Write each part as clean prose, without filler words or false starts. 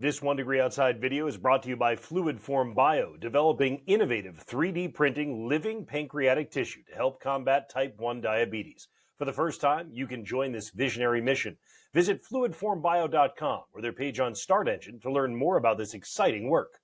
This 1 Degree Outside video is brought to you by Fluid Form Bio, developing innovative 3D printing living pancreatic tissue to help combat type 1 diabetes. For the first time, you can join this visionary mission. Visit fluidformbio.com or their page on Start Engine to learn more about this exciting work.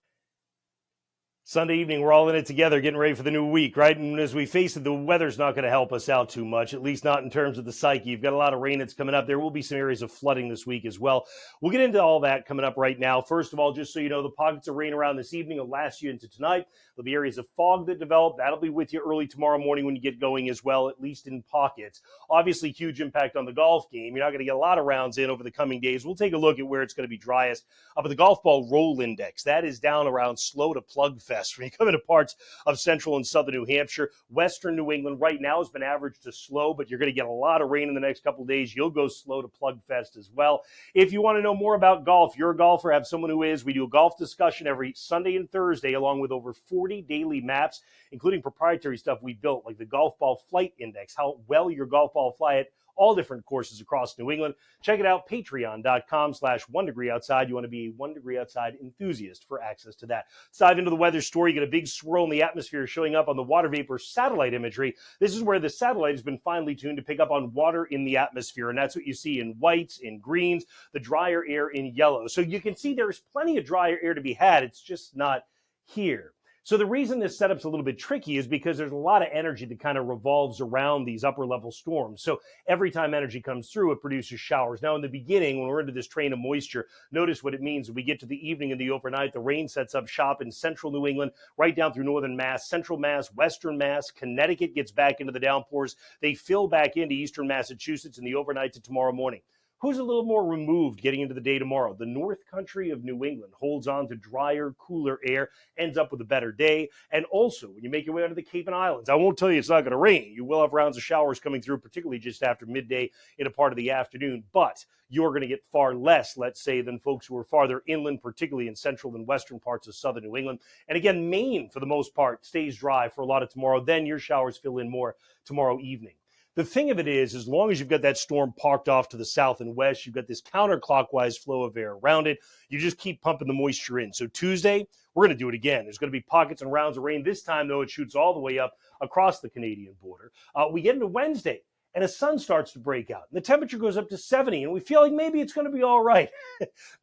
Sunday evening, we're all in it together, getting ready for the new week, right? And as we face it, the weather's not going to help us out too much, at least not in terms of the psyche. You've got a lot of rain that's coming up. There will be some areas of flooding this week as well. We'll get into all that coming up right now. First of all, just so you know, the pockets of rain around this evening will last you into tonight. There'll be areas of fog that develop. That'll be with you early tomorrow morning when you get going as well, at least in pockets. Obviously, huge impact on the golf game. You're not going to get a lot of rounds in over the coming days. We'll take a look at where it's going to be driest. But the golf ball roll index, that is down around slow to plug fest. When you come into parts of central and southern New Hampshire, western New England right now has been average to slow, but you're going to get a lot of rain in the next couple of days. You'll go slow to plug fest as well. If you want to know more about golf, you're a golfer, have someone who is, we do a golf discussion every Sunday and Thursday, along with over 40 daily maps, including proprietary stuff we built, like the golf ball flight index, how well your golf ball fly at all different courses across New England. Check it out, patreon.com/1degreeoutside. You want to be a 1 Degree Outside enthusiast for access to that. Let's dive into the weather story. You get a big swirl in the atmosphere showing up on the water vapor satellite imagery. This is where the satellite has been finely tuned to pick up on water in the atmosphere, and that's what you see in whites, in greens, the drier air in yellow. So you can see there's plenty of drier air to be had. It's just not here. So the reason this setup's a little bit tricky is because there's a lot of energy that kind of revolves around these upper level storms. So every time energy comes through, it produces showers. Now in the beginning, when we're into this train of moisture, notice what it means. When we get to the evening and the overnight, the rain sets up shop in central New England, right down through northern Mass, central Mass, western Mass. Connecticut gets back into the downpours. They fill back into eastern Massachusetts in the overnight to tomorrow morning. Who's a little more removed getting into the day tomorrow? The North Country of New England holds on to drier, cooler air, ends up with a better day. And also, when you make your way onto the Cape and Islands, I won't tell you it's not going to rain. You will have rounds of showers coming through, particularly just after midday in a part of the afternoon. But you're going to get far less, let's say, than folks who are farther inland, particularly in central and western parts of southern New England. And again, Maine, for the most part, stays dry for a lot of tomorrow. Then your showers fill in more tomorrow evening. The thing of it is, as long as you've got that storm parked off to the south and west, you've got this counterclockwise flow of air around it, you just keep pumping the moisture in. So Tuesday, we're going to do it again. There's going to be pockets and rounds of rain. This time, though, it shoots all the way up across the Canadian border. We get into Wednesday, and the sun starts to break out. And the temperature goes up to 70, and we feel like maybe it's going to be all right.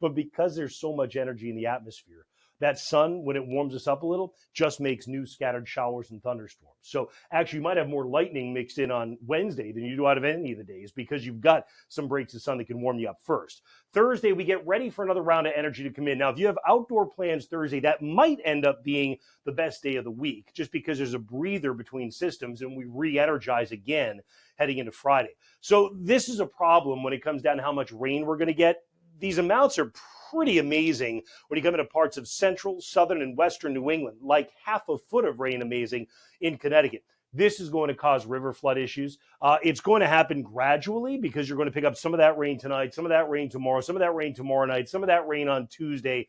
But because there's so much energy in the atmosphere, that sun, when it warms us up a little, just makes new scattered showers and thunderstorms. So actually, you might have more lightning mixed in on Wednesday than you do out of any of the days because you've got some breaks of sun that can warm you up first. Thursday, we get ready for another round of energy to come in. Now, if you have outdoor plans Thursday, that might end up being the best day of the week just because there's a breather between systems and we re-energize again heading into Friday. So this is a problem when it comes down to how much rain we're going to get. These amounts are pretty amazing when you come into parts of central, southern, and western New England, like half a foot of rain amazing in Connecticut. This is going to cause river flood issues. It's going to happen gradually because you're going to pick up some of that rain tonight, some of that rain tomorrow, some of that rain tomorrow night, some of that rain on Tuesday,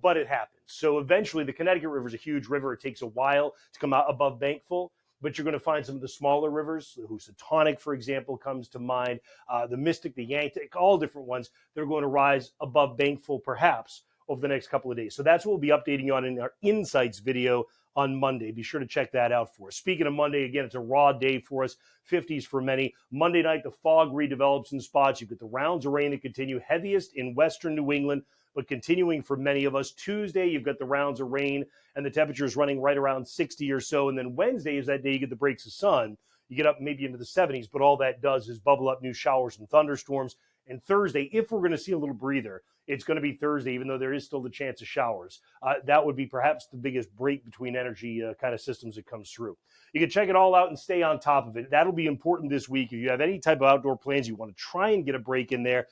but it happens. So eventually, the Connecticut River is a huge river. It takes a while to come out above bank full. But you're going to find some of the smaller rivers, the Housatonic, for example, comes to mind, the Mystic, the Yantic, all different ones that are going to rise above bankful, perhaps, over the next couple of days. So that's what we'll be updating you on in our Insights video on Monday. Be sure to check that out for us. Speaking of Monday, again, it's a raw day for us, 50s for many. Monday night, the fog redevelops in spots. You've got the rounds of rain that continue, heaviest in western New England, but continuing for many of us. Tuesday, you've got the rounds of rain, and the temperature is running right around 60 or so. And then Wednesday is that day you get the breaks of sun. You get up maybe into the 70s, but all that does is bubble up new showers and thunderstorms. And Thursday, if we're going to see a little breather, it's going to be Thursday, even though there is still the chance of showers. That would be perhaps the biggest break between energy kind of systems that comes through. You can check it all out and stay on top of it. That'll be important this week. If you have any type of outdoor plans, you want to try and get a break in there,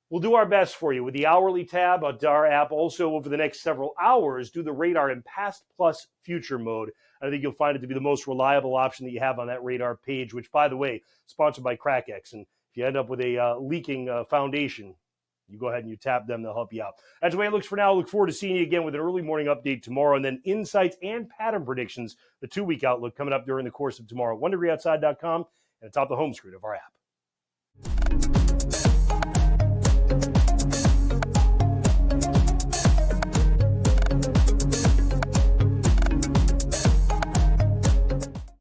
we'll do our best for you with the hourly tab on our app. Also, over the next several hours, do the radar in past plus future mode. I think you'll find it to be the most reliable option that you have on that radar page, which, by the way, sponsored by CrackX. And if you end up with a leaking foundation, you go ahead and you tap them. They'll help you out. That's the way it looks for now. I look forward to seeing you again with an early morning update tomorrow, and then insights and pattern predictions, the 2-week outlook coming up during the course of tomorrow. 1degreeoutside.com and atop the home screen of our app.